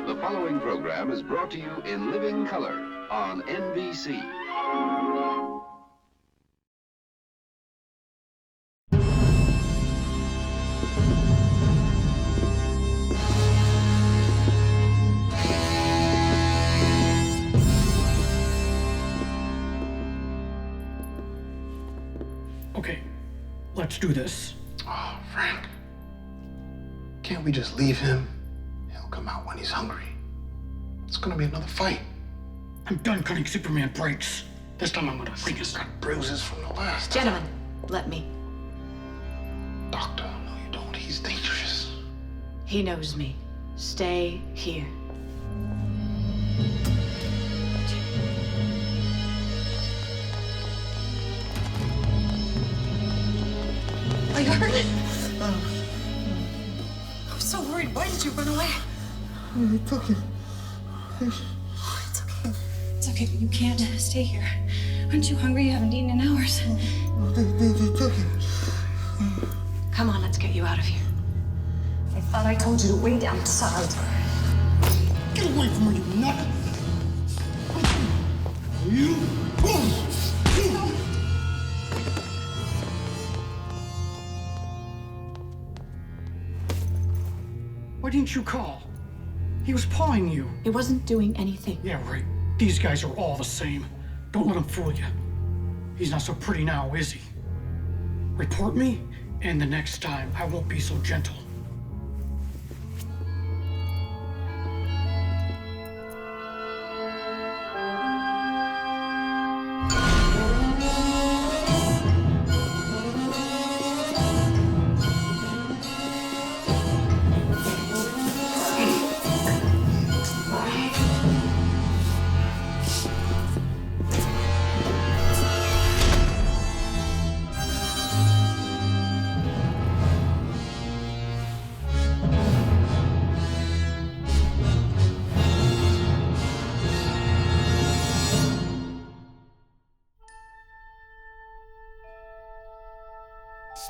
The following program is brought to you in living color on NBC. Okay, let's do this. Oh, Frank. Can't we just leave him? He'll come out when he's hungry. It's gonna be another fight. I'm done cutting Superman breaks. This time I'm gonna bring his... Got bruises from the last time. Gentlemen, let me. Doctor, no you don't. He's dangerous. He knows me. Stay here. Are you hurt? I'm so worried. Why did you run away? They took it. It's okay. It's okay. You can't stay here. Aren't you hungry? You haven't eaten in hours. They took it. Come on, let's get you out of here. I thought I told you to wait outside. Get away from me, you nut! You! Why didn't you call? He was pawing you. It wasn't doing anything. Yeah, right. These guys are all the same. Don't let him fool you. He's not so pretty now, is he? Report me, and the next time I won't be so gentle.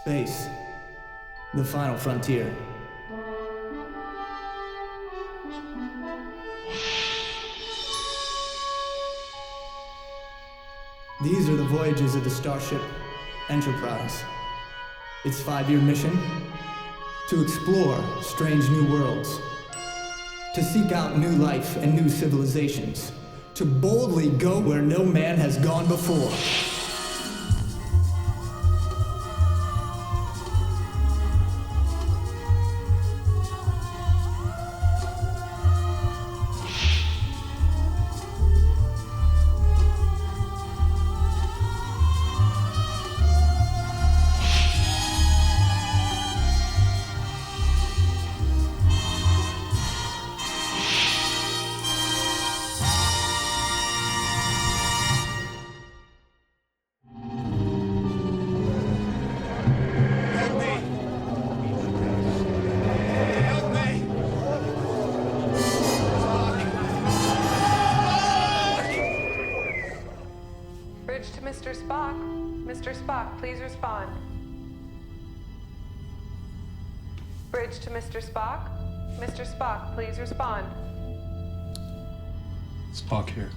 Space, the final frontier. These are the voyages of the starship Enterprise. Its 5-year mission: to explore strange new worlds, to seek out new life and new civilizations, to boldly go where no man has gone before. Bridge to Mr. Spock. Mr. Spock, please respond. Bridge to Mr. Spock. Mr. Spock, please respond. Spock here.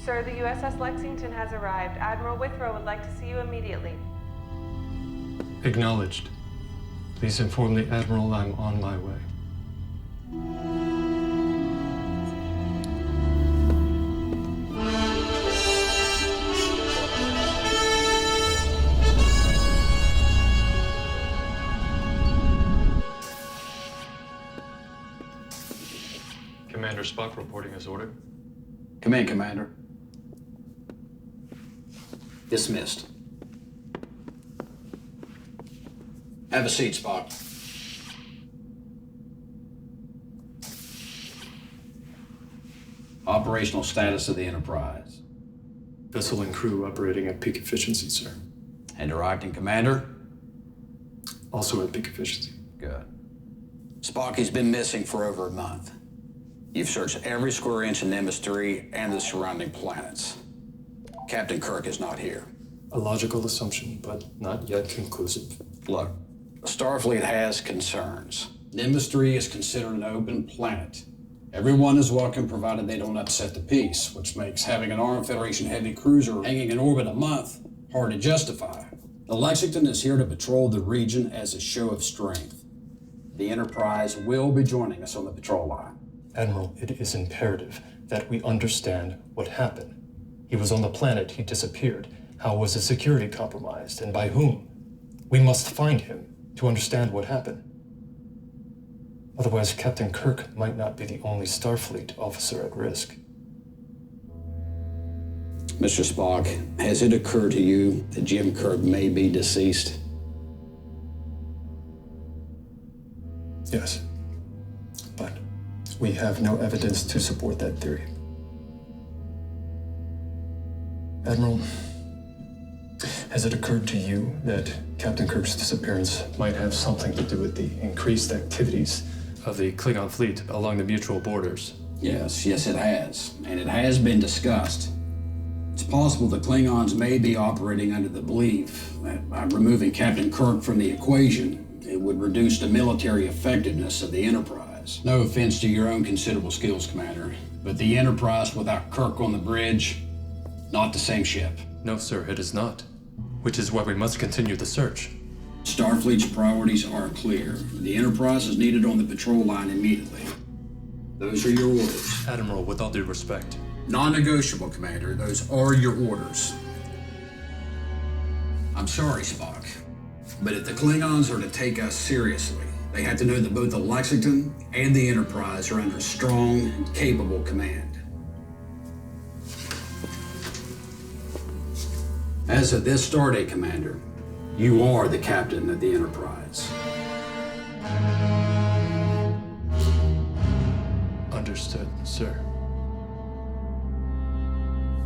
Sir, the USS Lexington has arrived. Admiral Withrow would like to see you immediately. Acknowledged. Please inform the Admiral I'm on my way. Commander Spock reporting as ordered. Come in, Commander. Dismissed. Have a seat, Spock. Operational status of the Enterprise. Vessel and crew operating at peak efficiency, sir. Interacting, Commander? Also at peak efficiency. Good. Spock, he's been missing for over a month. You've searched every square inch in Nimbus 3 and the surrounding planets. Captain Kirk is not here. A logical assumption, but not yet conclusive. Look, Starfleet has concerns. Nimbus 3 is considered an open planet. Everyone is welcome provided they don't upset the peace, which makes having an armed Federation heavy cruiser hanging in orbit a month hard to justify. The Lexington is here to patrol the region as a show of strength. The Enterprise will be joining us on the patrol line. Admiral, it is imperative that we understand what happened. He was on the planet, he disappeared. How was his security compromised, and by whom? We must find him to understand what happened. Otherwise, Captain Kirk might not be the only Starfleet officer at risk. Mr. Spock, has it occurred to you that Jim Kirk may be deceased? Yes, but we have no evidence to support that theory. Admiral, has it occurred to you that Captain Kirk's disappearance might have something to do with the increased activities of the Klingon fleet along the mutual borders? Yes, it has. And it has been discussed. It's possible the Klingons may be operating under the belief that by removing Captain Kirk from the equation, it would reduce the military effectiveness of the Enterprise. No offense to your own considerable skills, Commander, but the Enterprise without Kirk on the bridge, not the same ship. No, sir, it is not. Which is why we must continue the search. Starfleet's priorities are clear. The Enterprise is needed on the patrol line immediately. Those are your orders. Admiral, with all due respect. Non-negotiable, Commander. Those are your orders. I'm sorry, Spock, but if the Klingons are to take us seriously, they have to know that both the Lexington and the Enterprise are under strong and capable command. As of this stardate, Commander, you are the captain of the Enterprise. Understood, sir.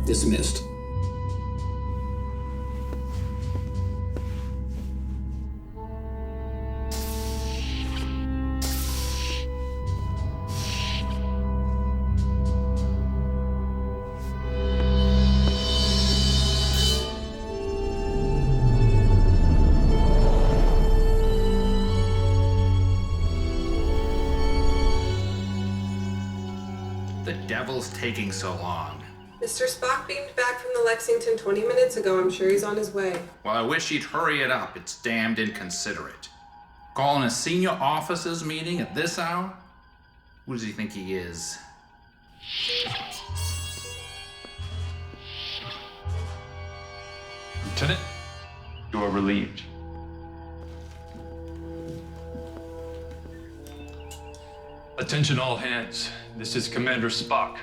Dismissed. The devil's taking so long. Mr. Spock beamed back from the Lexington 20 minutes ago. I'm sure he's on his way. Well, I wish he'd hurry it up. It's damned inconsiderate. Calling a senior officers meeting at this hour? Who does he think he is? Lieutenant, you are relieved. Attention all hands. This is Commander Spock.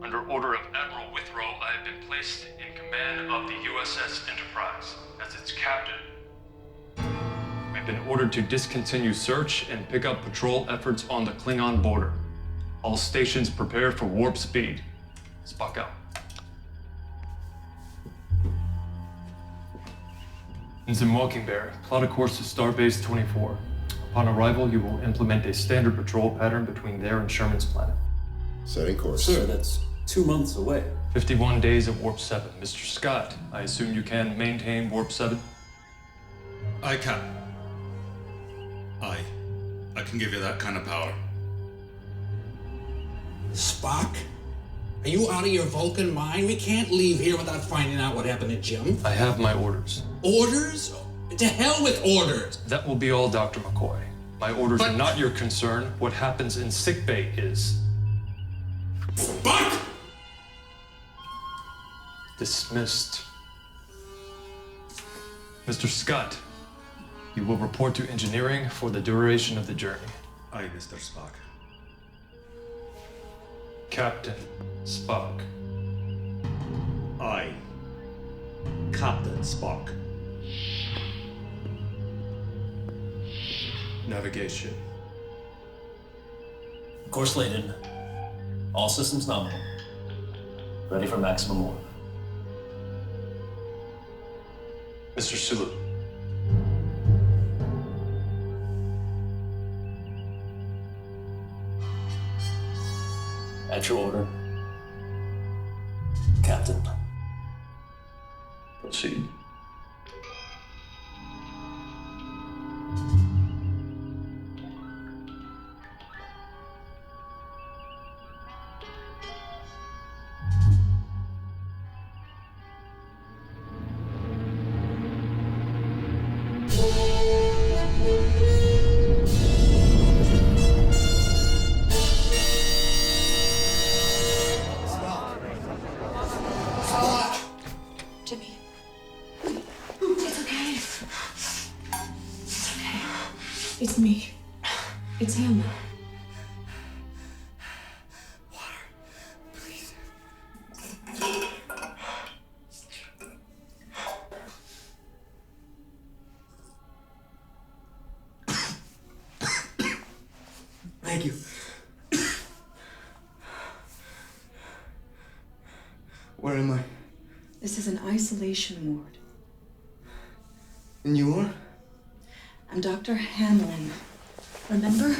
Under order of Admiral Withrow, I have been placed in command of the USS Enterprise as its captain. We've been ordered to discontinue search and pick up patrol efforts on the Klingon border. All stations prepare for warp speed. Spock out. Ensign Mockingbird, plot a course to Starbase 24. Upon arrival, you will implement a standard patrol pattern between there and Sherman's planet. Setting course. Sir, that's 2 months away. 51 days at Warp 7. Mr. Scott, I assume you can maintain Warp 7? I can. I can give you that kind of power. Spock? Are you out of your Vulcan mind? We can't leave here without finding out what happened to Jim. I have my orders. Orders? To hell with orders! That will be all, Dr. McCoy. My orders are not your concern. What happens in sickbay is. Spock! Dismissed. Mr. Scott, you will report to engineering for the duration of the journey. Aye, Mr. Spock. Captain Spock. Aye. Captain Spock. Navigation. Course laid in. All systems nominal. Ready for maximum warp. Mr. Sulu. At your order, Captain. Proceed. me. It's him. Thank you. Where am I? This is an isolation ward. And you are? I'm Dr. Hamlin. Remember?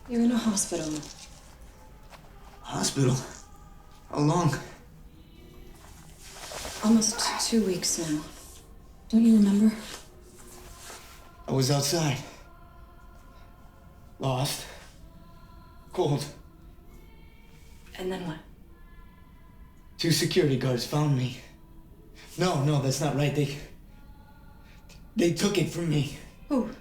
You're in a hospital. Hospital? How long? Almost 2 weeks now. Don't you remember? I was outside. Lost. Cold. And then what? 2 security guards found me. No, that's not right. They took it from me. Who?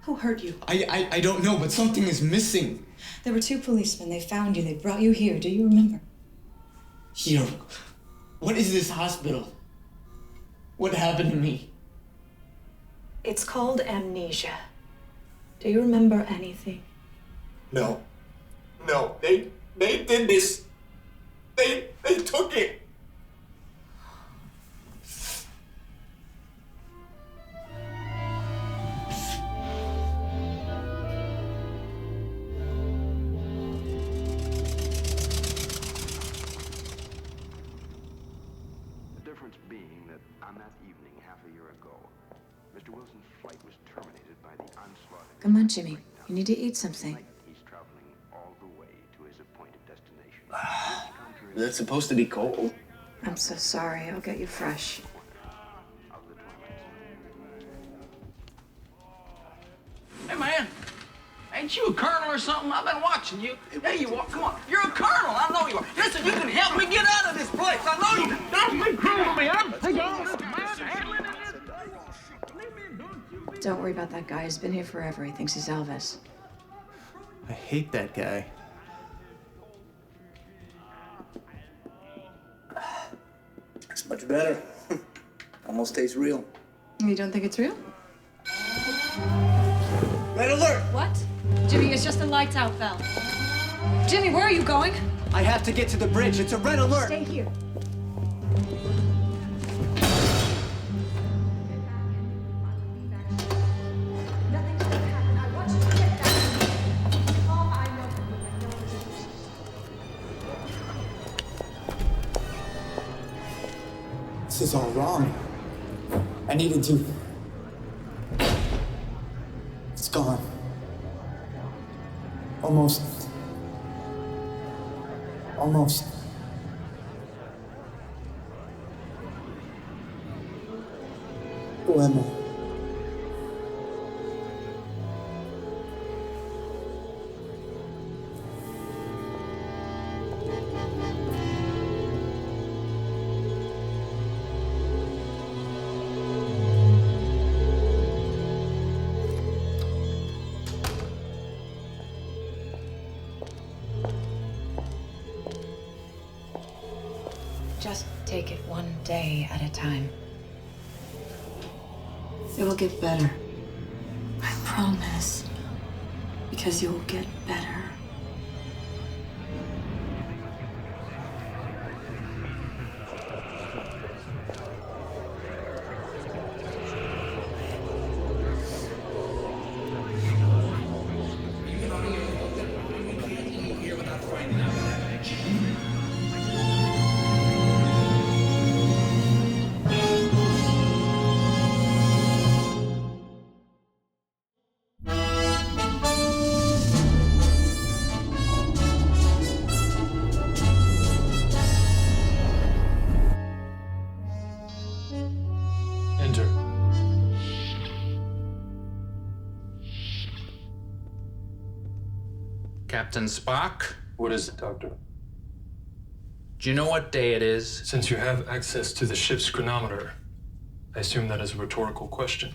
Who hurt you? I don't know, but something is missing. There were 2 policemen. They found you. They brought you here. Do you remember? Here. What is this hospital? What happened to me? It's called amnesia. Do you remember anything? No. They did this. They took it. The difference being that on that evening half a year ago, Mr. Wilson's flight was terminated by the onslaught of... Come on, Jimmy. You need to eat something. He's traveling all the way to his appointed destination. That's supposed to be cold. I'm so sorry. I'll get you fresh. Hey, man. Ain't you a colonel or something? I've been watching you. There you are. Come on. You're a colonel. I know you are. Listen, you can help me get out of this place. I know you. Don't be cruel to me. Don't worry about that guy. He's been here forever. He thinks he's Elvis. I hate that guy. It's much better. Almost tastes real. You don't think it's real? Red alert! What? Jimmy, it's just a lights out bell. Jimmy, where are you going? I have to get to the bridge. It's a red alert. Stay here. This is all wrong. I needed to. It's gone. Almost. Who am I? Just take it one day at a time. It will get better. I promise. Because you'll get better. Enter. Captain Spock? What is it, Doctor? Do you know what day it is? Since you have access to the ship's chronometer, I assume that is a rhetorical question.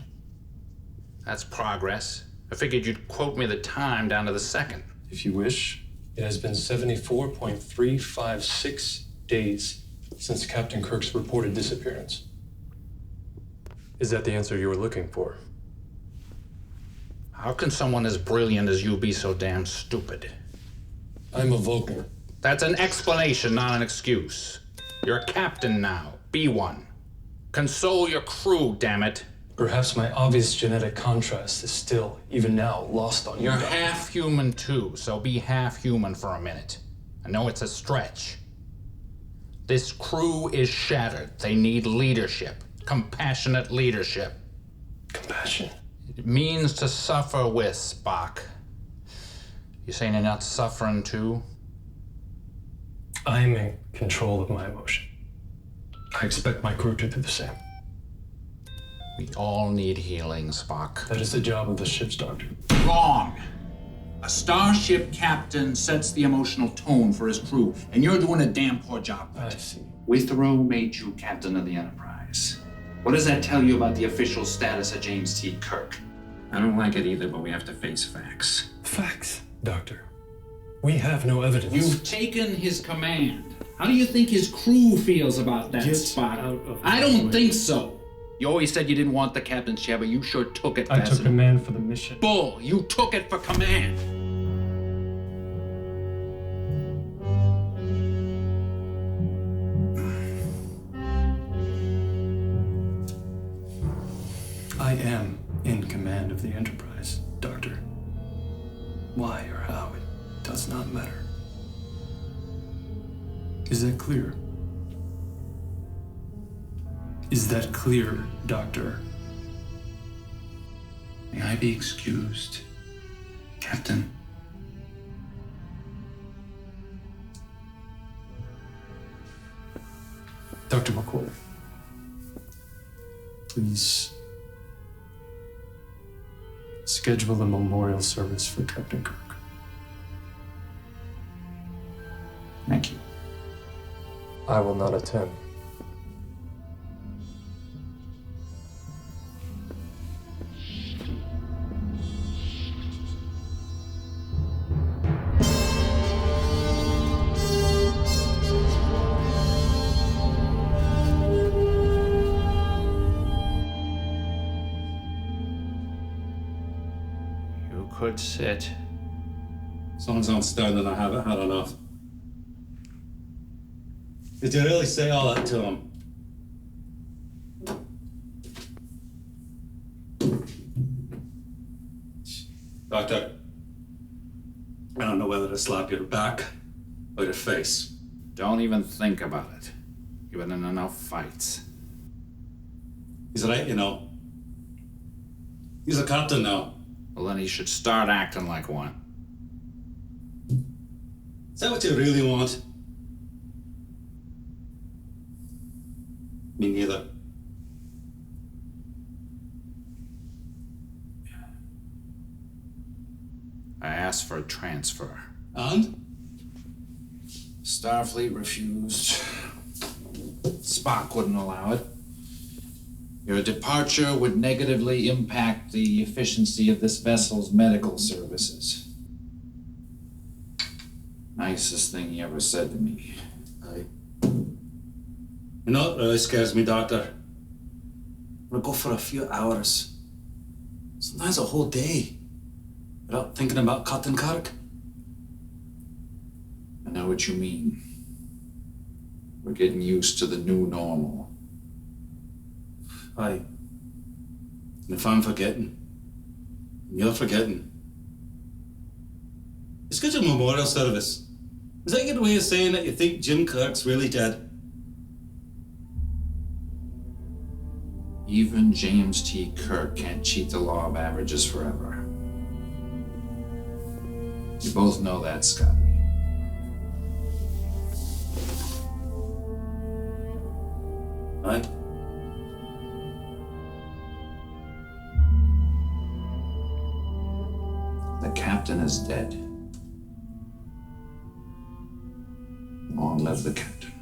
That's progress. I figured you'd quote me the time down to the second. If you wish, it has been 74.356 days since Captain Kirk's reported disappearance. Is that the answer you were looking for? How can someone as brilliant as you be so damn stupid? I'm a Vulcan. That's an explanation, not an excuse. You're a captain now. Be one. Console your crew, damn it. Perhaps my obvious genetic contrast is still, even now, lost on you. You're half human too, so be half human for a minute. I know it's a stretch. This crew is shattered. They need leadership. Compassionate leadership. Compassion? It means to suffer with, Spock. You saying you're not suffering too? I'm in control of my emotion. I expect my crew to do the same. We all need healing, Spock. That is the job of the ship's doctor. Wrong! A starship captain sets the emotional tone for his crew, and you're doing a damn poor job. I see. Withrow made you captain of the Enterprise. What does that tell you about the official status of James T. Kirk? I don't like it either, but we have to face facts. Facts, Doctor. We have no evidence. You've taken his command. How do you think his crew feels about that, Spock? I don't think so. You always said you didn't want the captain's chair, but you sure took it. I took command for the mission. Bull! You took it for command. I am in command of the Enterprise, Doctor. Why or how, it does not matter. Is that clear? Is that clear, Doctor? May I be excused, Captain? Dr. McCoy, please schedule a memorial service for Captain Kirk. Thank you. I will not attend. You could sit. As long as I'm standing, I haven't had enough. Did you really say all that to him? Doctor, I don't know whether to slap your back or your face. Don't even think about it. You've been in enough fights. He's right, you know. He's a captain now. Well, then he should start acting like one. Is that what you really want? Me neither. I asked for a transfer. And? Starfleet refused. Spock wouldn't allow it. Your departure would negatively impact the efficiency of this vessel's medical services. Nicest thing he ever said to me. You know what really scares me, Doctor? We'll go for a few hours. Sometimes a whole day. Without thinking about Captain Kirk. I know what you mean. We're getting used to the new normal. Aye. And if I'm forgetting, and you're forgetting, it's good your memorial service. Is that your way of saying that you think Jim Kirk's really dead? Even James T. Kirk can't cheat the law of averages forever. You both know that, Scotty. Aye. The captain is dead. Long live the captain.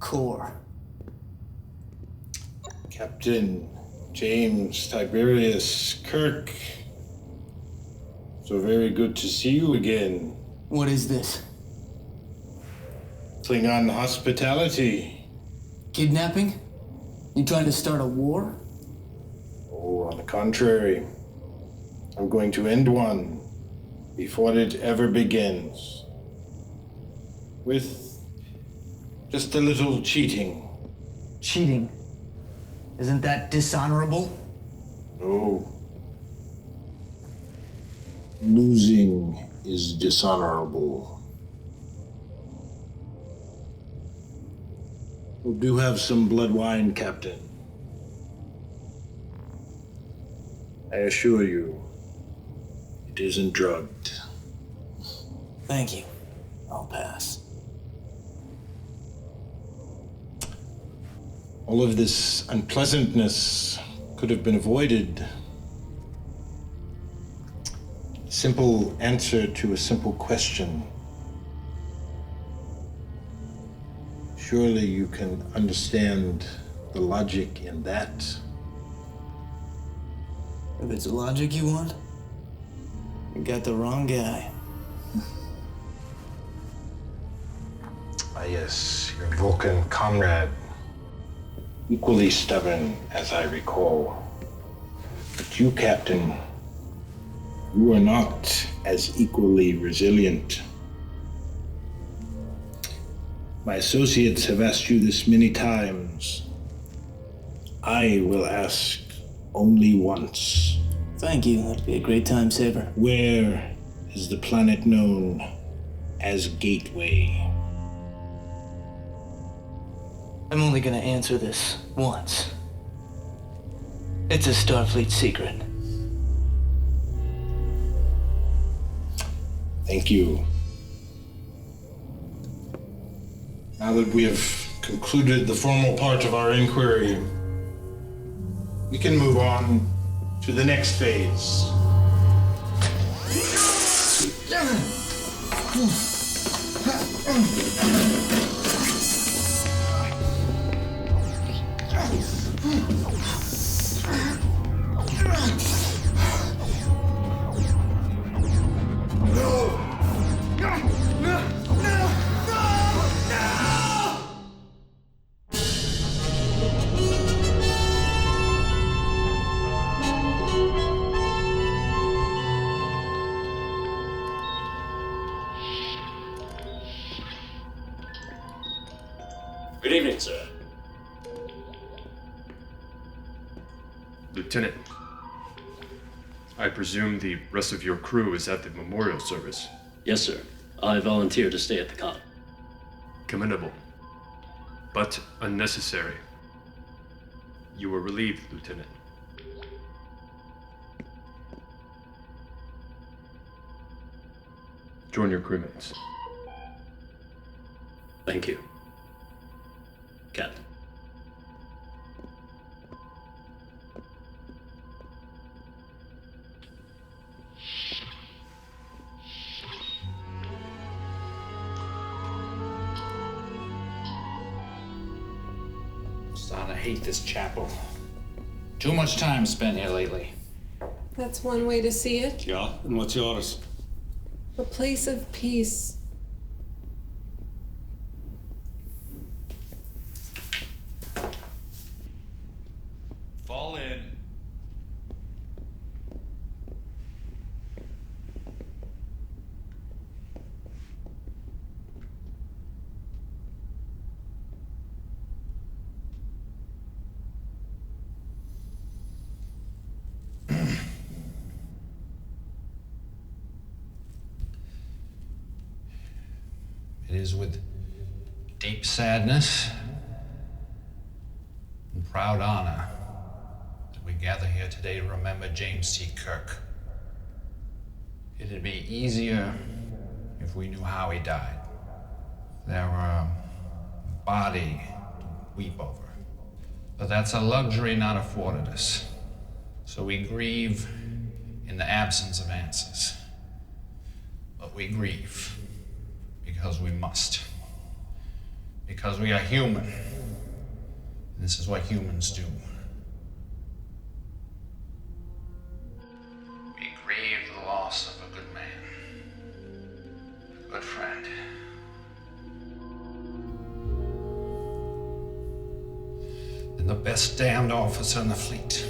core. Captain James Tiberius Kirk. So very good to see you again. What is this? Klingon hospitality. Kidnapping? You trying to start a war? Oh, on the contrary. I'm going to end one before it ever begins. With just a little cheating. Cheating? Isn't that dishonorable? No. Losing is dishonorable. We do have some blood wine, Captain. I assure you, it isn't drugged. Thank you. I'll pass. All of this unpleasantness could have been avoided. Simple answer to a simple question. Surely you can understand the logic in that. If it's logic you want, you got the wrong guy. Ah yes, your Vulcan comrade. Equally stubborn, as I recall. But you, Captain, you are not as equally resilient. My associates have asked you this many times. I will ask only once. Thank you. That'd be a great time saver. Where is the planet known as Gateway? I'm only gonna answer this once. It's a Starfleet secret. Thank you. Now that we have concluded the formal part of our inquiry, we can move on to the next phase. Good evening, sir. Lieutenant, I presume the rest of your crew is at the memorial service. Yes, sir. I volunteered to stay at the con. Commendable, but unnecessary. You were relieved, Lieutenant. Join your crewmates. Thank you, Captain. Starting to hate this chapel. Too much time spent here lately. That's one way to see it. Yeah, and what's yours? A place of peace. Fall in. It is with deep sadness and proud honor that we gather here today to remember James C. Kirk. It'd be easier if we knew how he died. There were a body to weep over. But that's a luxury not afforded us. So we grieve in the absence of answers. But we grieve because we must. Because Because we are human. This is what humans do. We grieve the loss of a good man, a good friend. And the best damned officer in the fleet.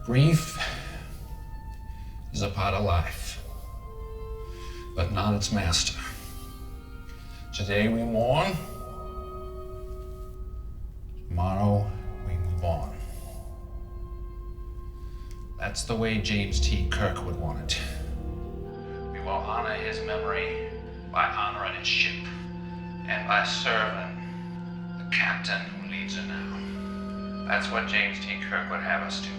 Grief is a part of life, but not its master. Today we mourn, tomorrow we move on. That's the way James T. Kirk would want it. We will honor his memory by honoring his ship and by serving the captain who leads her now. That's what James T. Kirk would have us do.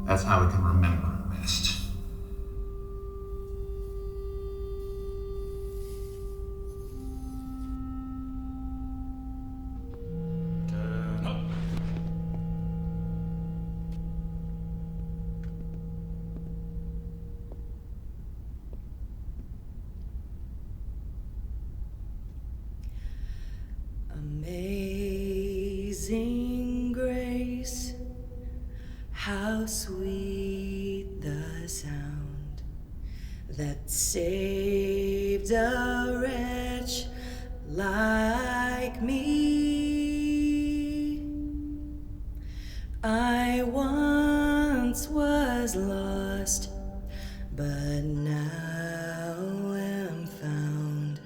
That's how we can remember him best. Amazing grace, how sweet the sound that saved a wretch like me. I once was lost, but now am found.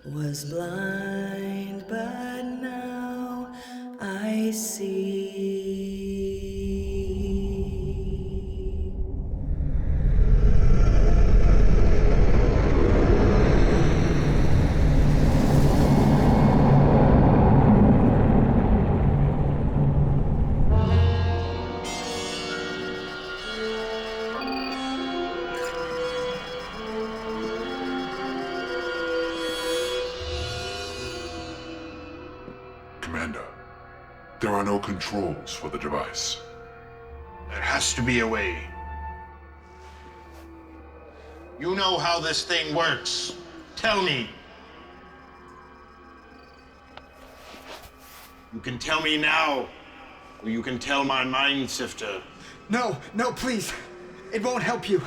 Was blind, but now I see. Commander, there are no controls for the device. There has to be a way. You know how this thing works. Tell me. You can tell me now, or you can tell my Mind-Sifter. No, please. It won't help you.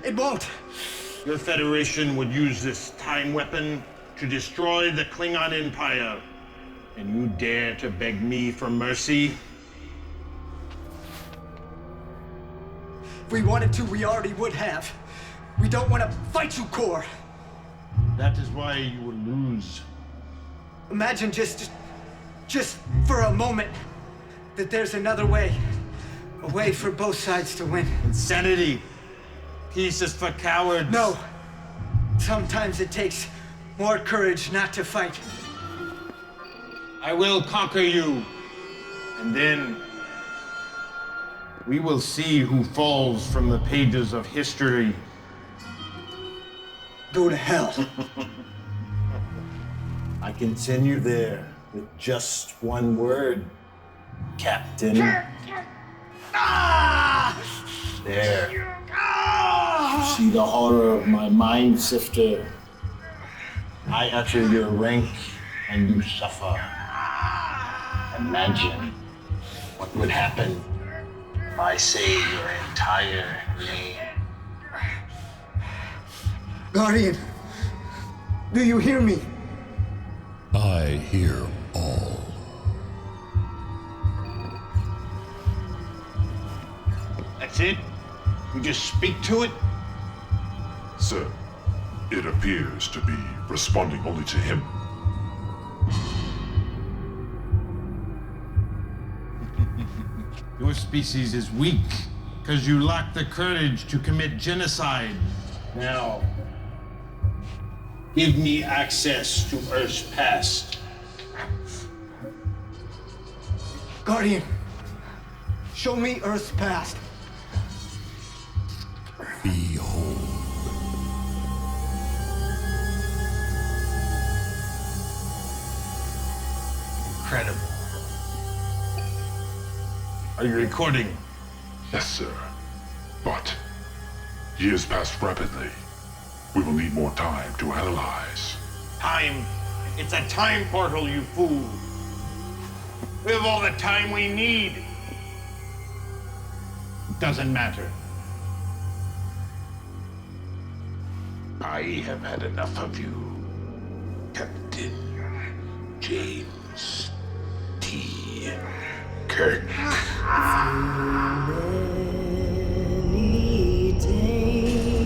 It won't. Your Federation would use this time weapon to destroy the Klingon Empire. And you dare to beg me for mercy? If we wanted to, we already would have. We don't want to fight you, Kor. That is why you will lose. Imagine just for a moment that there's another way. A way for both sides to win. Insanity. Peace is for cowards. No. Sometimes it takes more courage not to fight. I will conquer you. And then we will see who falls from the pages of history. Go to hell. I continue there with just one word. Captain. There. You see the horror of my Mind-Sifter. I utter your rank and you suffer. Imagine what would happen if I say your entire name. Guardian, do you hear me? I hear all. That's it? You just speak to it? Sir, it appears to be responding only to him. Your species is weak because you lack the courage to commit genocide. Now, give me access to Earth's past. Guardian, show me Earth's past. Behold. Incredible. Are you recording? Yes, sir. But years pass rapidly. We will need more time to analyze. Time? It's a time portal, you fool. We have all the time we need. Doesn't matter. I have had enough of you, Captain James T. Kirk. Many dangers,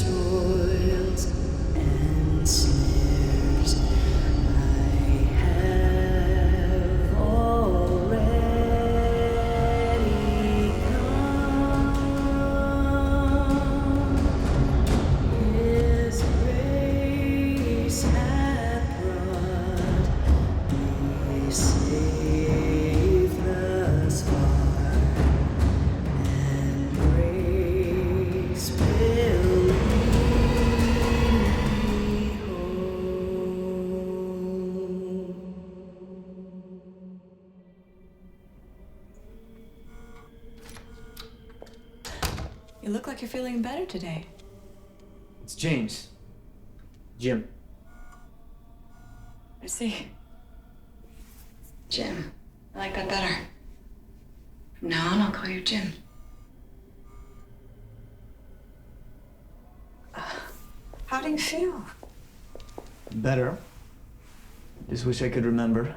toils, and snares I have already come. His grace hath brought me safe thus far, and grace will lead me home. You look like you're feeling better today. It's James. Jim. I see. Jim. I like that better. From now on, I'll call you Jim. How do you feel? Better. Just wish I could remember.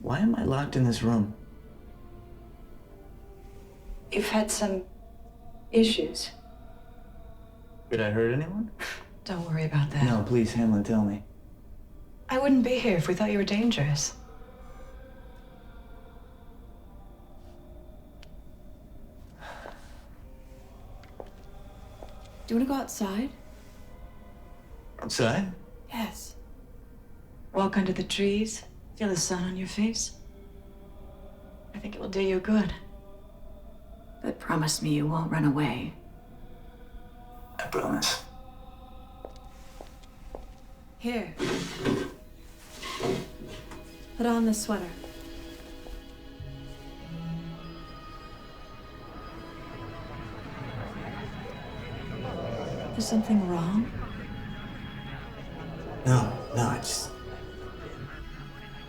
Why am I locked in this room? You've had some issues. Did I hurt anyone? Don't worry about that. No, please, Hamlin, tell me. I wouldn't be here if we thought you were dangerous. Do you want to go outside? Outside? Yes. Walk under the trees, feel the sun on your face. I think it will do you good. But promise me you won't run away. I promise. Here. Put on this sweater. Is something wrong? No, I just...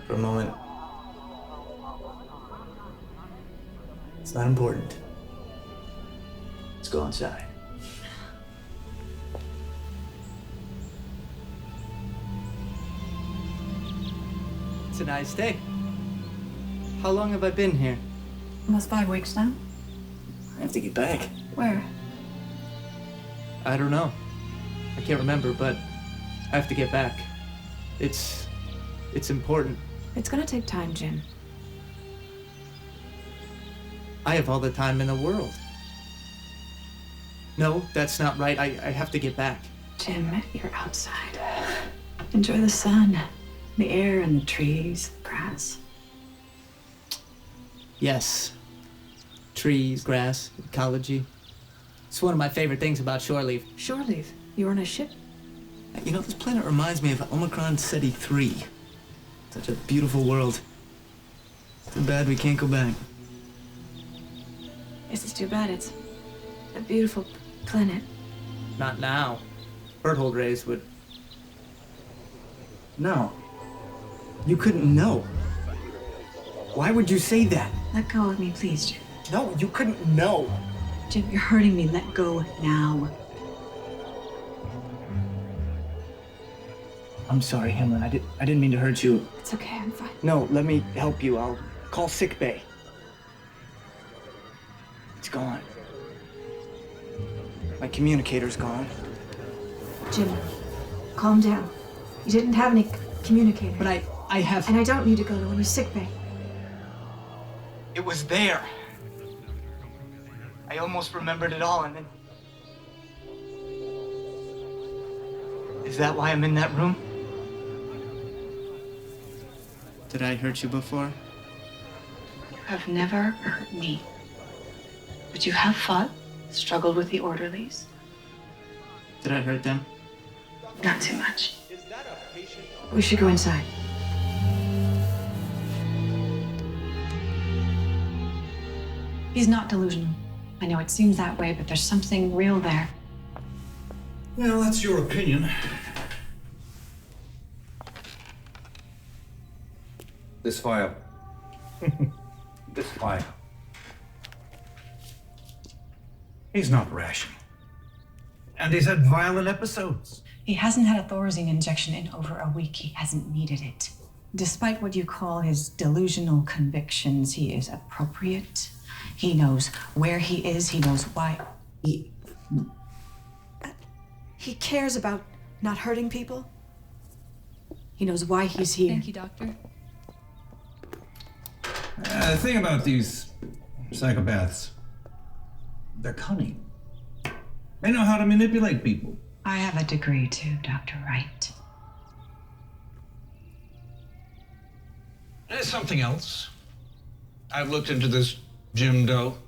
For a moment... It's not important. Let's go inside. It's a nice day. How long have I been here? Almost 5 weeks now. I have to get back. Where? I don't know. I can't remember, but I have to get back. It's important. It's gonna take time, Jim. I have all the time in the world. No, that's not right. I have to get back. Jim, you're outside. Enjoy the sun, the air and the trees, the grass. Yes. Trees, grass, ecology. It's one of my favorite things about shore leave. Shore leave? You were on a ship? You know, this planet reminds me of Omicron Ceti 3. Such a beautiful world. Too bad we can't go back. Yes, it's too bad. It's a beautiful planet. Not now. Berthold rays would... No. You couldn't know. Why would you say that? Let go of me, please, Jim. No, you couldn't know. Jim, you're hurting me. Let go now. I'm sorry, Hamlin. I didn't mean to hurt you. It's okay, I'm fine. No, let me help you. I'll call sick bay. It's gone. My communicator's gone. Jim, calm down. You didn't have any communicator. But I have... And I don't need to go to any sick bay. It was there. I almost remembered it all, and then... Is that why I'm in that room? Did I hurt you before? You have never hurt me. But you have fought, struggled with the orderlies. Did I hurt them? Not too much. We should go inside. He's not delusional. I know it seems that way, but there's something real there. Well, that's your opinion. This file. This file. He's not rational. And he's had violent episodes. He hasn't had a Thorazine injection in over a week. He hasn't needed it. Despite what you call his delusional convictions, he is appropriate. He knows where he is. He knows why. He cares about not hurting people. He knows why he's here. Thank you, Doctor. The thing about these psychopaths, they're cunning. They know how to manipulate people. I have a degree too, Dr. Wright. There's something else. I've looked into this Jim Doe.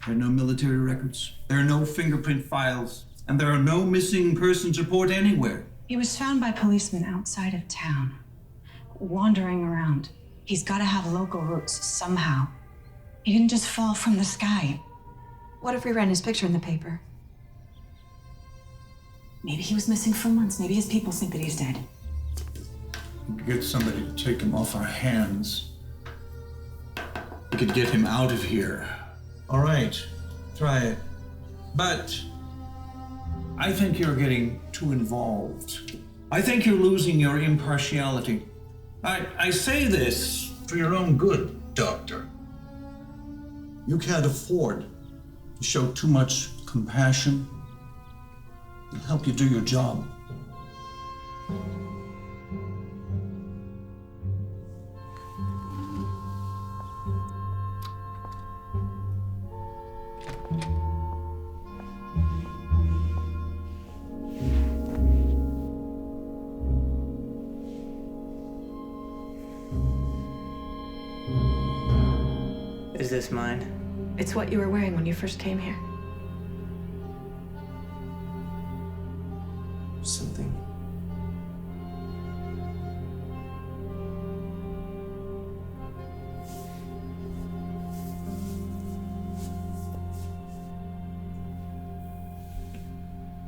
There are no military records. There are no fingerprint files. And there are no missing persons report anywhere. He was found by policemen outside of town, wandering around. He's got to have local roots somehow. He didn't just fall from the sky. What if we ran his picture in the paper? Maybe he was missing for months. Maybe his people think that he's dead. We could get somebody to take him off our hands. We could get him out of here. All right, try it. But I think you're getting too involved. I think you're losing your impartiality. I say this for your own good, Doctor. You can't afford to show too much compassion. It'll help you do your job. Is this mine? It's what you were wearing when you first came here. Something.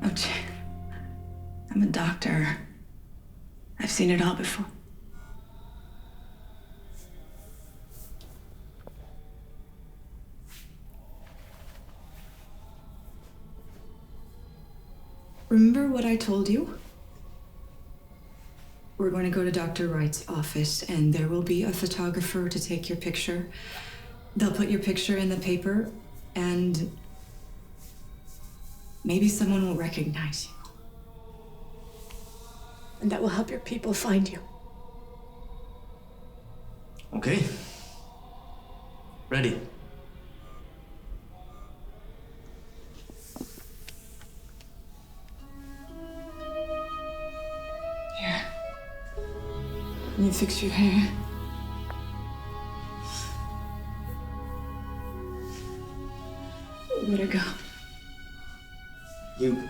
Oh, Jim. I'm a doctor. I've seen it all before. Remember what I told you? We're going to go to Dr. Wright's office, and there will be a photographer to take your picture. They'll put your picture in the paper, and maybe someone will recognize you. And that will help your people find you. Okay. Ready. Here. Let me fix your hair. Where'd it go? You.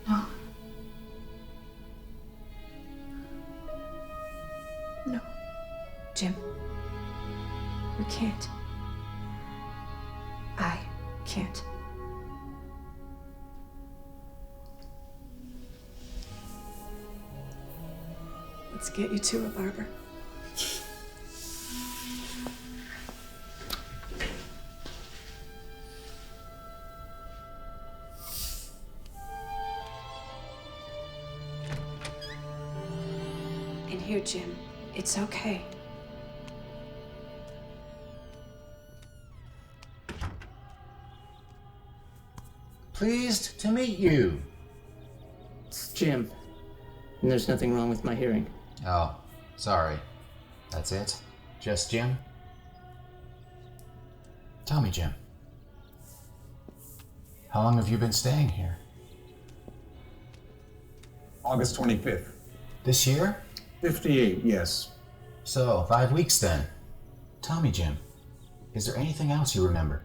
No. No. Jim. We can't. I can't. Let's get you to a barber. And here, Jim, it's okay. Pleased to meet you. It's Jim. And there's nothing wrong with my hearing. Oh, sorry. That's it? Just Jim? Tell me, Jim. How long have you been staying here? August 25th. This year? 58, yes. So, 5 weeks then. Tell me, Jim. Is there anything else you remember?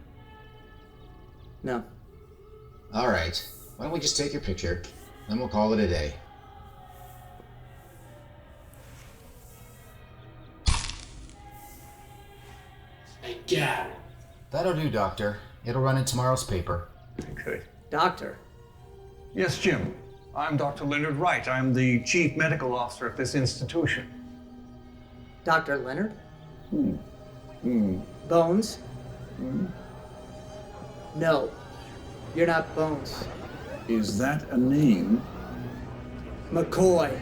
No. All right. Why don't we just take your picture, then we'll call it a day. That'll do, Doctor. It'll run in tomorrow's paper. Okay. Doctor. Yes, Jim. I'm Dr. Leonard Wright. I'm the chief medical officer of this institution. Dr. Leonard? Bones? No. You're not Bones. Is that a name? McCoy.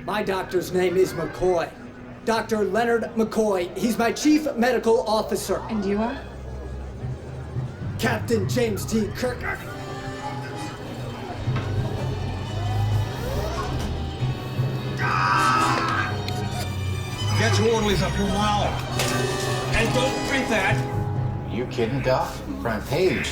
My doctor's name is McCoy. Dr. Leonard McCoy. He's my chief medical officer. And you are? Captain James T. Kirk. Get your orderlies up here now. And don't print that. You kidding, Doc? Front page.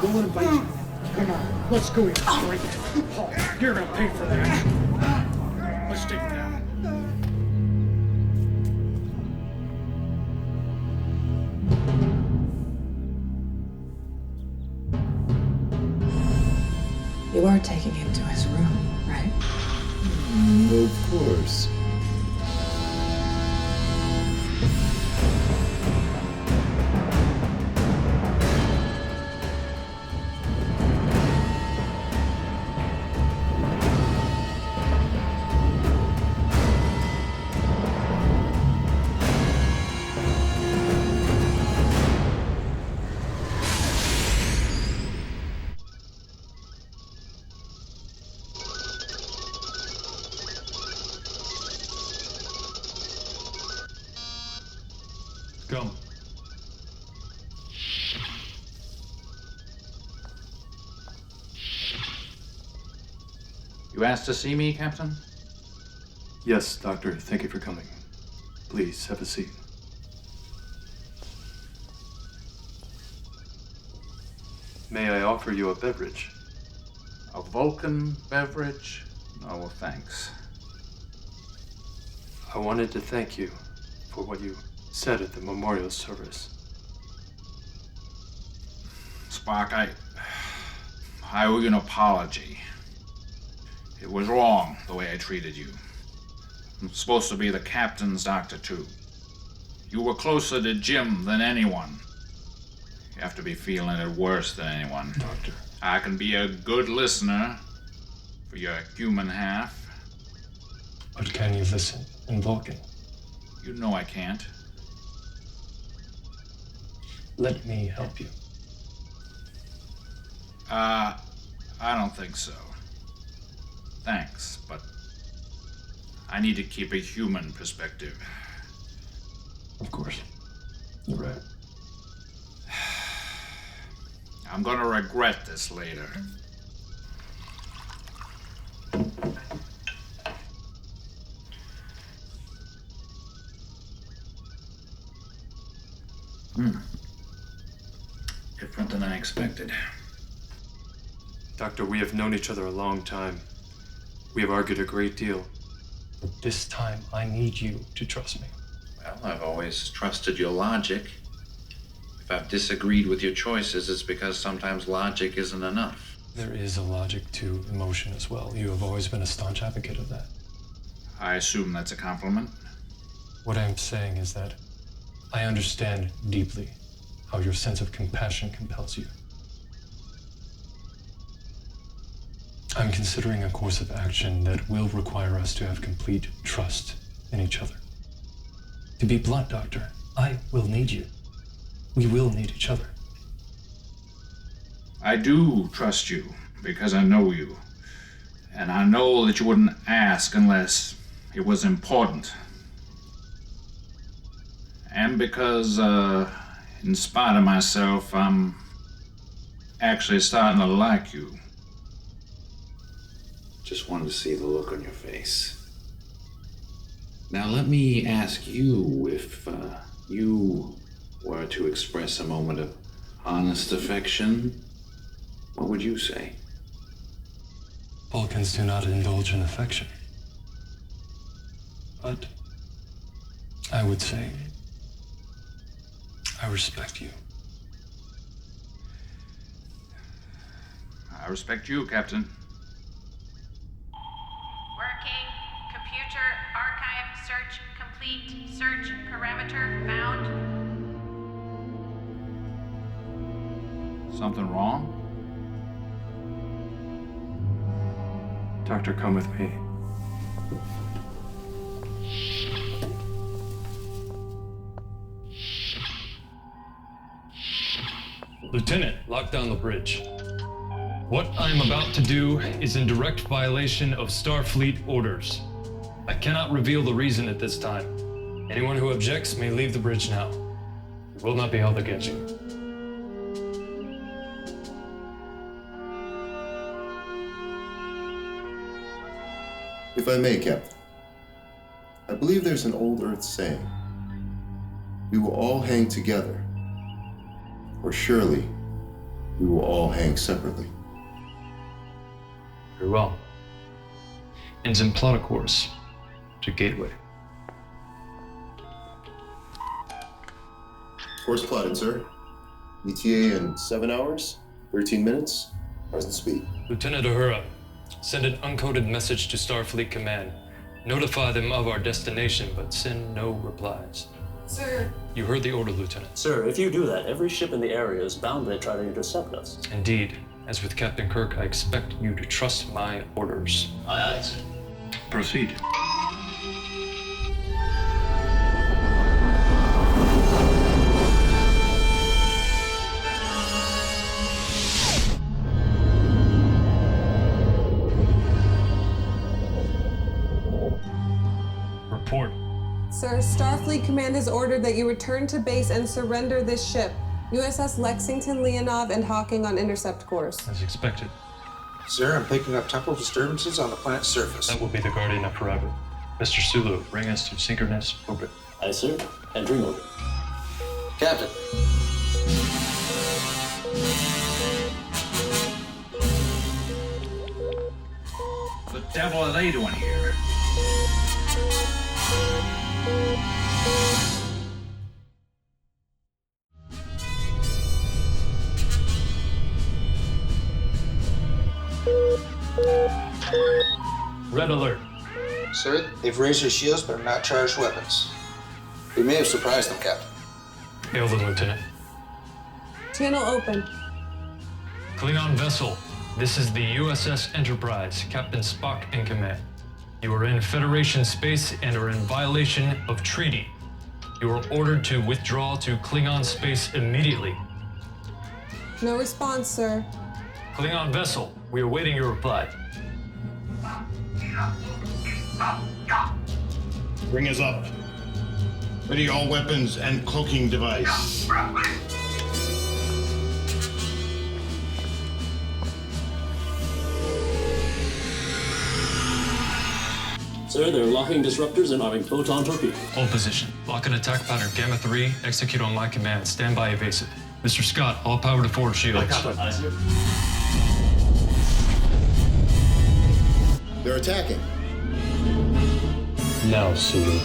Don't let him bite you. Come on, let's go in straight. Paul, you're gonna pay for that. Let's take it down. You are taking him to his room, right? Of course. Go. You asked to see me, Captain? Yes, Doctor. Thank you for coming. Please, have a seat. May I offer you a beverage? A Vulcan beverage? No, thanks. I wanted to thank you for what you said at the memorial service. Spock, I owe you an apology. It was wrong, the way I treated you. I'm supposed to be the captain's doctor, too. You were closer to Jim than anyone. You have to be feeling it worse than anyone. Doctor. I can be a good listener for your human half. But can you listen in Vulcan? You know I can't. Let me help you. I don't think so. Thanks, but I need to keep a human perspective. Of course. You're right. I'm gonna regret this later. Different than I expected. Doctor, we have known each other a long time. We have argued a great deal. But this time, I need you to trust me. Well, I've always trusted your logic. If I've disagreed with your choices, it's because sometimes logic isn't enough. There is a logic to emotion as well. You have always been a staunch advocate of that. I assume that's a compliment. What I'm saying is that I understand deeply how your sense of compassion compels you. I'm considering a course of action that will require us to have complete trust in each other. To be blunt, Doctor, I will need you. We will need each other. I do trust you because I know you. And I know that you wouldn't ask unless it was important. And because, in spite of myself, I'm actually starting to like you. Just wanted to see the look on your face. Now let me ask you if you were to express a moment of honest affection, what would you say? Vulcans do not indulge in affection. But I would say I respect you. I respect you, Captain. Working. Computer archive search complete. Something wrong? Doctor, come with me. Lieutenant, lock down the bridge. What I'm about to do is in direct violation of Starfleet orders. I cannot reveal the reason at this time. Anyone who objects may leave the bridge now. It will not be held against you. If I may, Captain, I believe there's an old Earth saying, we will all hang together, or surely we will all hang separately. Very well. Ensign, plot a course to Gateway. Course plotted, sir. ETA in 7 hours, 13 minutes, present speed. Lieutenant Uhura, send an uncoded message to Starfleet Command. Notify them of our destination, but send no replies. Sir. You heard the order, Lieutenant. Sir, if you do that, every ship in the area is bound to try to intercept us. Indeed. As with Captain Kirk, I expect you to trust my orders. Aye, aye, sir. Proceed. Report. Sir, Starfleet Command has ordered that you return to base and surrender this ship. USS Lexington, Leonov, and Hawking on intercept course. As expected. Sir, I'm picking up temporal disturbances on the planet's surface. That will be the Guardian of Forever. Mr. Sulu, bring us to synchronous orbit. Aye, sir. Entering orbit. Captain. The devil are they doing here? Red alert. Sir, they've raised their shields but have not charged weapons. We may have surprised them, Captain. Hail them, Lieutenant. Channel open. Klingon vessel, this is the USS Enterprise, Captain Spock in command. You are in Federation space and are in violation of treaty. You are ordered to withdraw to Klingon space immediately. No response, sir. Klingon vessel, we are waiting your reply. Bring us up. Ready all weapons and cloaking device. Sir, they're locking disruptors and arming photon torpedoes. Hold position. Lock an attack pattern Gamma 3. Execute on my command. Stand by evasive. Mr. Scott, all power to forward shields. Aye, sir. They're attacking. Now, Sulu.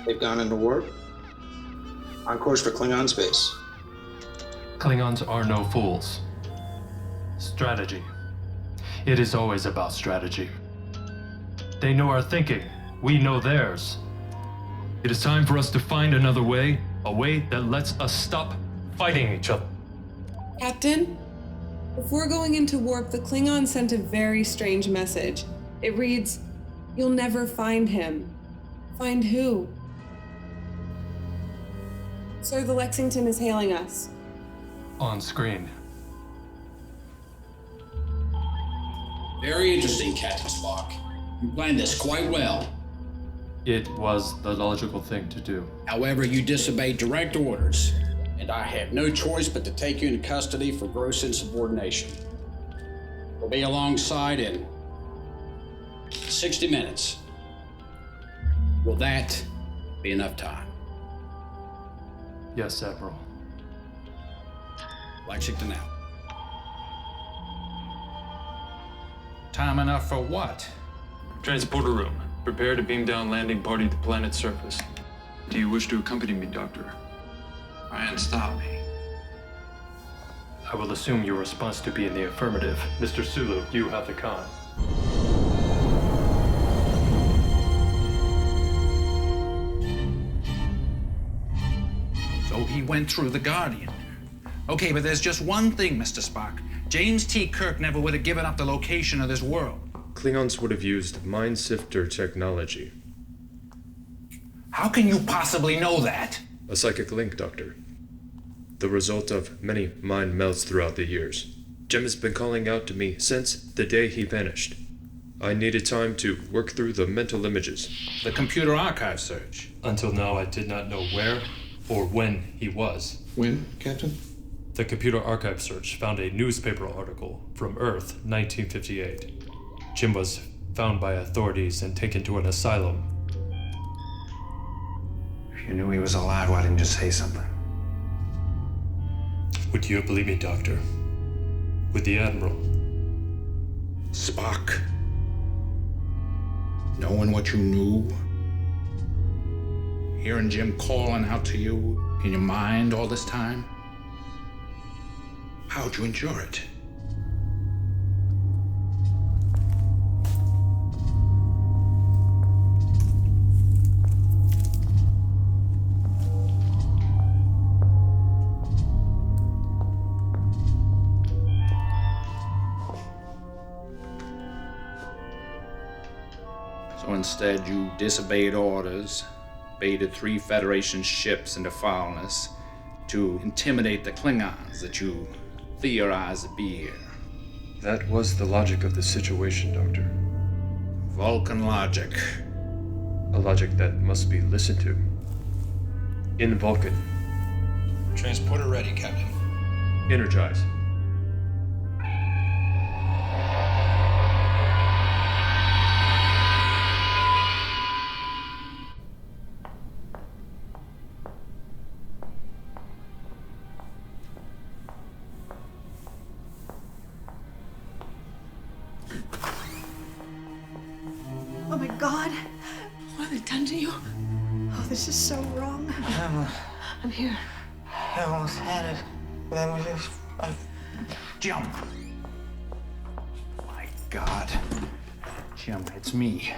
They've gone into warp. On course for Klingon space. Klingons are no fools. Strategy. It is always about strategy. They know our thinking. We know theirs. It is time for us to find another way, a way that lets us stop fighting each other. Captain, before going into warp, the Klingons sent a very strange message. It reads, "You'll never find him." Find who? Sir, the Lexington is hailing us. On screen. Very interesting, Captain Spock. You planned this quite well. It was the logical thing to do. However, you disobeyed direct orders, and I have no choice but to take you into custody for gross insubordination. We'll be alongside in 60 minutes. Will that be enough time? Yes, Admiral. Lexington out. Time enough for what? Transporter room. Prepare to beam down landing party to planet's surface. Do you wish to accompany me, Doctor? Try and stop me. I will assume your response to be in the affirmative. Mr. Sulu, you have the con. So he went through the Guardian. Okay, but there's just one thing, Mr. Spock. James T. Kirk never would have given up the location of this world. Klingons would have used Mind-Sifter technology. How can you possibly know that? A psychic link, Doctor. The result of many mind melts throughout the years. Jim has been calling out to me since the day he vanished. I needed time to work through the mental images. The computer archive search. Until now, I did not know where or when he was. When, Captain? The computer archive search found a newspaper article from Earth, 1958. Jim was found by authorities and taken to an asylum. If you knew he was alive, why didn't you say something? Would you believe me, Doctor? With the Admiral. Spock. Knowing what you knew. Hearing Jim calling out to you in your mind all this time. How'd you endure it? So instead, you disobeyed orders, baited 3 Federation ships into foulness to intimidate the Klingons that you theorized to be here. That was the logic of the situation, Doctor. Vulcan logic. A logic that must be listened to. In Vulcan. Transporter ready, Captain. Energize. Oh my God. What have they done to you? Oh, this is so wrong. I'm here. I almost had it. Then we just... Jim. My God. Jim, it's me.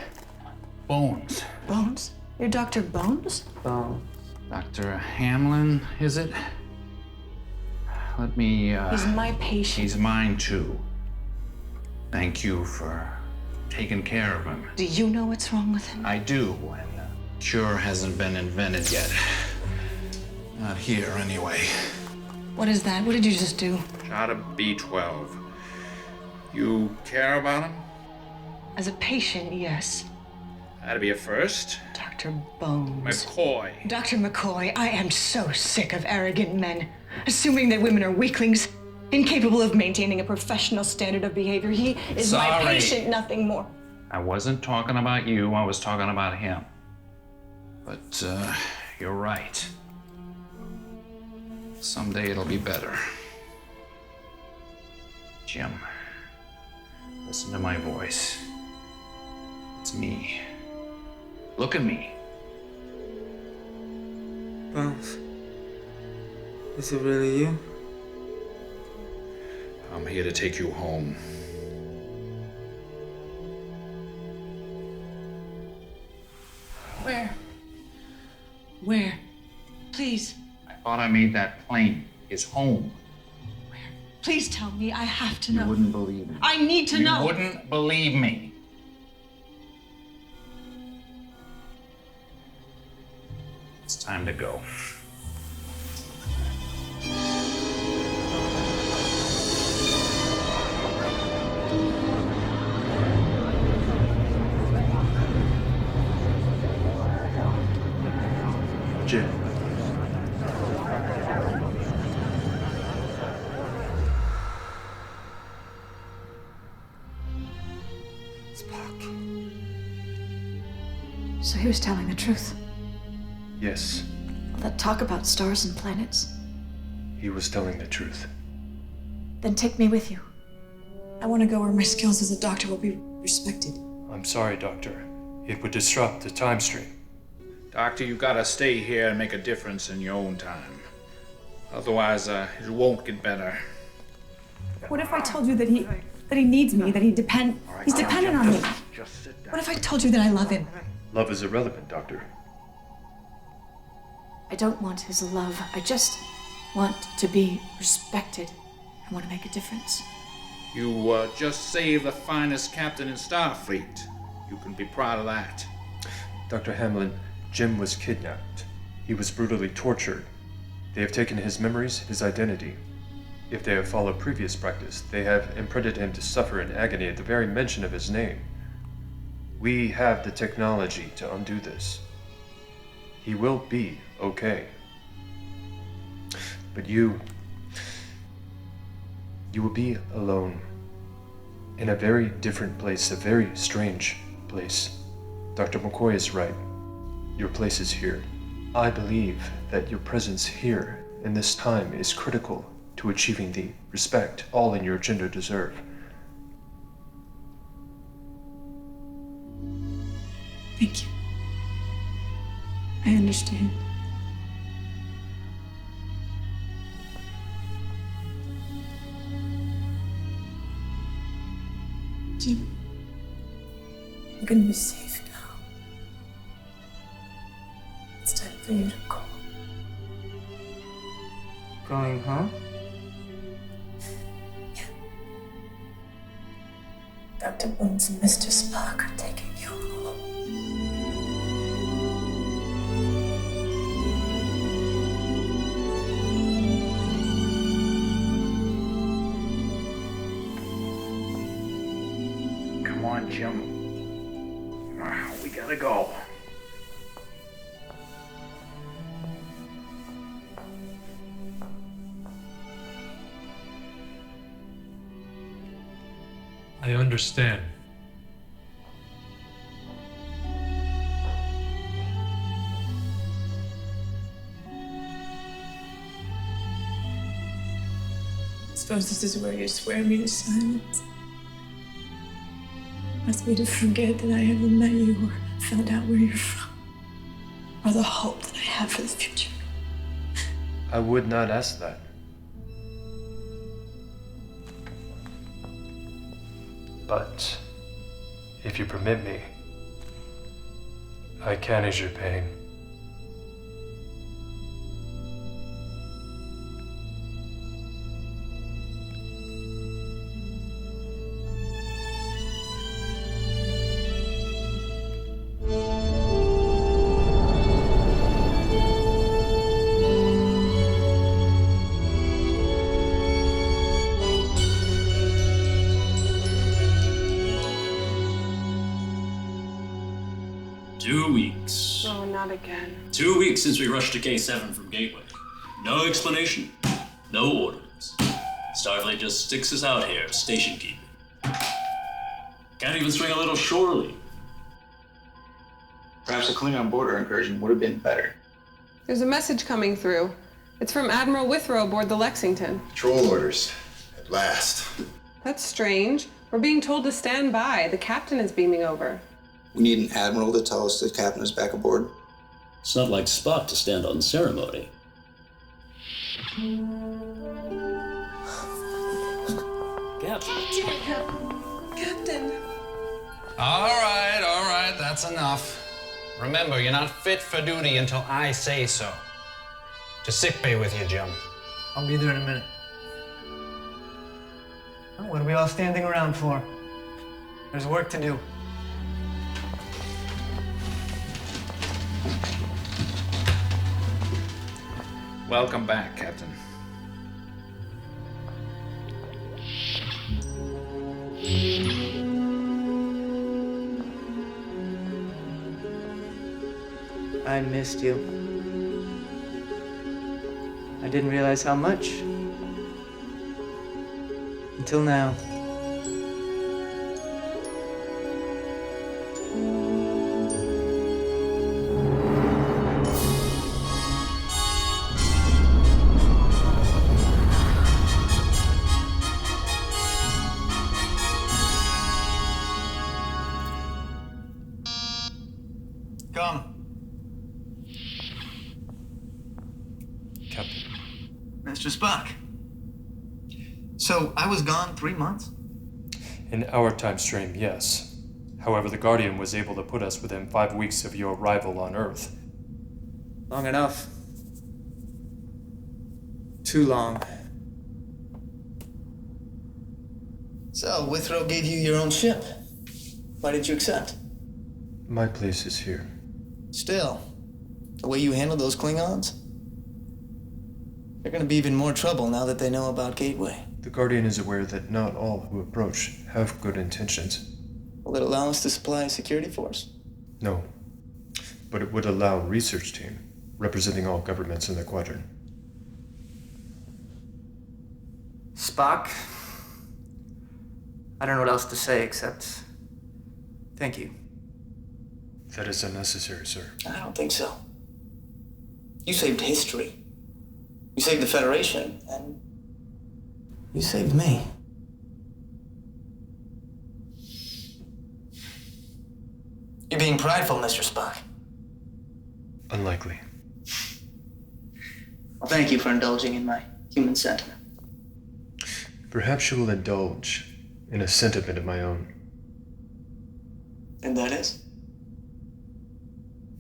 Bones. Bones? You're Dr. Bones? Bones. Dr. Hamlin, is it? Let me, He's my patient. He's mine, too. Thank you for taking care of him. Do you know what's wrong with him? I do, and the cure hasn't been invented yet. Not here, anyway. What is that? What did you just do? Shot of B12. You care about him? As a patient, yes. That'd be a first. Dr. Bones. McCoy. Dr. McCoy, I am so sick of arrogant men, assuming that women are weaklings, incapable of maintaining a professional standard of behavior. He is my patient, nothing more. I wasn't talking about you, I was talking about him. But, you're right. Someday it'll be better. Jim, listen to my voice. It's me. Look at me. Bones. Is it really you? I'm here to take you home. Where? Where? Please. I thought I made that plain. His home. Please tell me. I have to know. You wouldn't believe me. I need to know. You wouldn't believe me. It's time to go. Jim. So he was telling the truth. Yes, All that talk about stars and planets. he was telling the truth. Then take me with you. I want to go where my skills as a doctor will be respected. I'm sorry, Doctor. It would disrupt the time stream. Doctor, you gotta stay here and make a difference in your own time. Otherwise, it won't get better. What if I told you that he needs me, that he's dependent on me? What if I told you that I love him? Love is irrelevant, Doctor. I don't want his love. I just want to be respected. I want to make a difference. You just saved the finest captain in Starfleet. You can be proud of that. Dr. Hamlin, Jim was kidnapped. He was brutally tortured. They have taken his memories, his identity. If they have followed previous practice, they have imprinted him to suffer in agony at the very mention of his name. We have the technology to undo this. He will be okay. But you will be alone in a very different place, a very strange place. Dr. McCoy is right. Your place is here. I believe that your presence here in this time is critical to achieving the respect all in your gender deserve. Thank you. I understand. Jim, I'm gonna be safe now. It's time for you to go. Going home? Dr. Bones and Mr. Spock are taking you home. Come on, Jim. We gotta go. I understand. I suppose this is where you swear me to silence. Ask me to forget that I ever met you or found out where you're from. Or the hope that I have for the future. I would not ask that. But if you permit me, I can ease your pain. Oh, not again. 2 weeks since we rushed to K7 from Gateway. No explanation, no orders. Starfleet just sticks us out here, station keeping. Can't even swing a little shore leave. Perhaps a Klingon border incursion would have been better. There's a message coming through. It's from Admiral Withrow aboard the Lexington. Patrol orders. At last. That's strange. We're being told to stand by. The captain is beaming over. We need an admiral to tell us the captain is back aboard. It's not like Spock to stand on ceremony. Captain. All right, that's enough. Remember, you're not fit for duty until I say so. To sickbay with you, Jim. I'll be there in a minute. Oh, what are we all standing around for? There's work to do. Welcome back, Captain. I missed you. I didn't realize how much. Until now. Come. Captain. Mr. Spock. So, I was gone 3 months? In our time stream, yes. However, the Guardian was able to put us within 5 weeks of your arrival on Earth. Long enough. Too long. So, Withrow gave you your own ship. Why did you accept? My place is here. Still, the way you handled those Klingons, they're gonna be even more trouble now that they know about Gateway. The Guardian is aware that not all who approach have good intentions. Will it allow us to supply a security force? No. But it would allow a research team, representing all governments in the quadrant. Spock? I don't know what else to say except thank you. That is unnecessary, sir. I don't think so. You saved history. You saved the Federation, and you saved me. You're being prideful, Mr. Spock. Unlikely. Well, thank you for indulging in my human sentiment. Perhaps you will indulge in a sentiment of my own. And that is?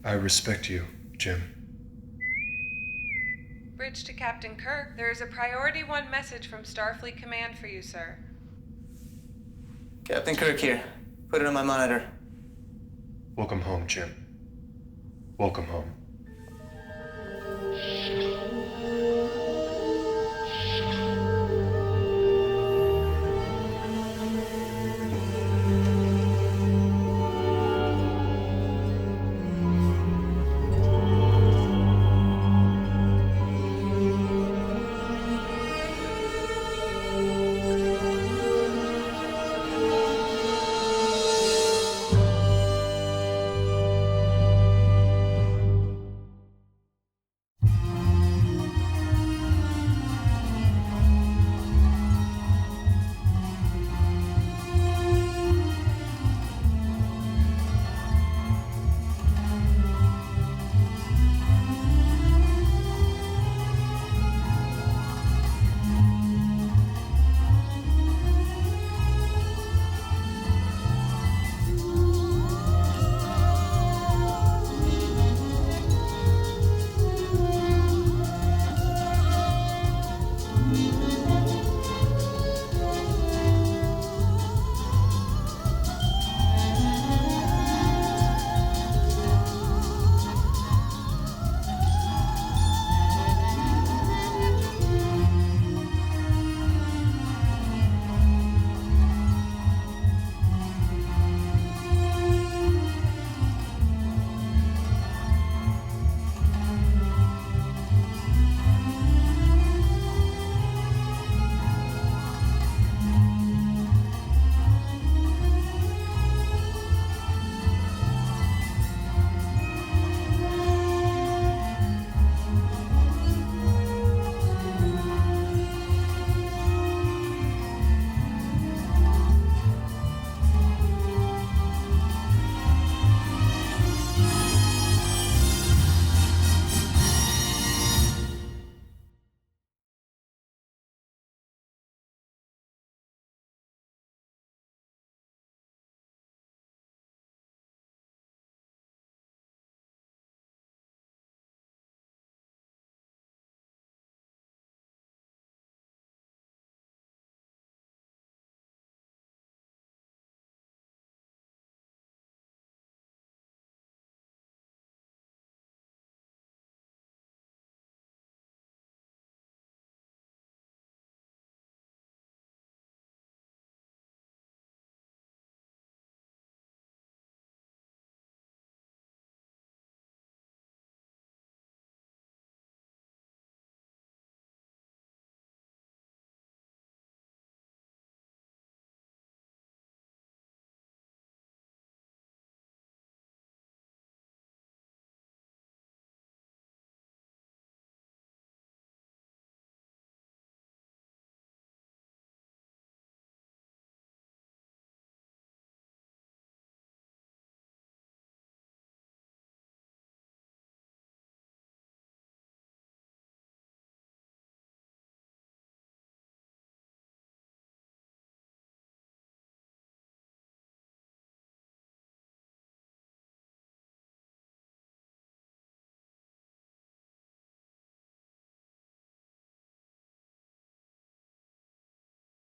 I respect you, Jim. Bridge to Captain Kirk. There is a Priority 1 message from Starfleet Command for you, sir. Captain Kirk here. Put it on my monitor. Welcome home, Jim. Welcome home.